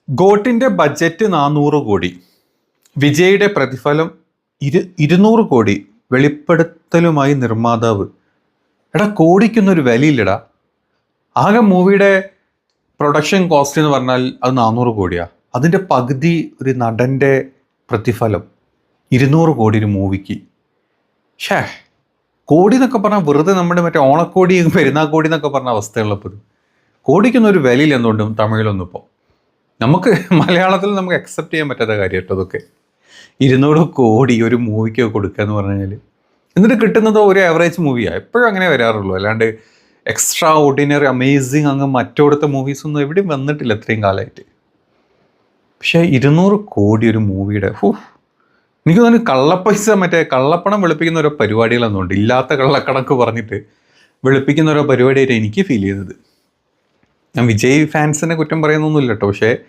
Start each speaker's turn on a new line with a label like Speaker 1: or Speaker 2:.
Speaker 1: ഗോട്ടിന്റെ budget 400 കോടി, വിജയുടെ പ്രതിഫലം 200 കോടി, വെളിപ്പെടുത്തലുമായി നിർമ്മാതാവ്. എടാ, കോടിക്കൊന്നൊരു വിലയില്ലടാ. ആകെ മൂവിയുടെ പ്രൊഡക്ഷൻ കോസ്റ്റ് എന്ന് പറഞ്ഞാൽ അത് 400 കോടിയാ. അതിൻ്റെ പകുതി ഒരു നടൻ്റെ പ്രതിഫലം 200 കോടി ഒരു മൂവിക്ക്. ഷേ, കോടി എന്നൊക്കെ പറഞ്ഞാൽ വെറുതെ നമ്മുടെ മറ്റേ ഓണക്കോടി പെരുന്നാൾ കോടി എന്നൊക്കെ പറഞ്ഞ അവസ്ഥയുള്ളപ്പോൾ കോടിക്കൊന്നും ഒരു വിലയില്ല. എന്തുകൊണ്ടും തമിഴിലൊന്നും ഇപ്പോൾ നമുക്ക് മലയാളത്തിൽ നമുക്ക് അക്സെപ്റ്റ് ചെയ്യാൻ പറ്റാത്ത കാര്യം കേട്ടോ അതൊക്കെ. 200 കോടി ഒരു മൂവിക്ക് കൊടുക്കുക എന്ന് പറഞ്ഞു കഴിഞ്ഞാൽ, എന്നിട്ട് കിട്ടുന്നത് ഒരു ആവറേജ് മൂവിയാണ്. എപ്പോഴും അങ്ങനെ വരാറുള്ളൂ. അല്ലാണ്ട് എക്സ്ട്രാ ഓർഡിനറി അമേസിങ് അങ്ങ് മറ്റോടത്തെ മൂവീസൊന്നും എവിടെയും വന്നിട്ടില്ല ഇത്രയും കാലമായിട്ട്. പക്ഷേ 200 കോടി ഒരു മൂവിയുടെ, എനിക്ക് തോന്നുന്നു കള്ളപ്പൈസ, മറ്റേ കള്ളപ്പണം വെളുപ്പിക്കുന്ന ഓരോ പരിപാടികളൊന്നും ഉണ്ട്. ഇല്ലാത്ത കള്ളക്കണക്ക് പറഞ്ഞിട്ട് വെളുപ്പിക്കുന്ന ഓരോ പരിപാടിയായിട്ട് എനിക്ക് ഫീൽ ചെയ്തത്. ഞാൻ വിജയ് ഫാൻസിനെ കുറ്റം പറയുന്നൊന്നുമില്ല കേട്ടോ. പക്ഷേ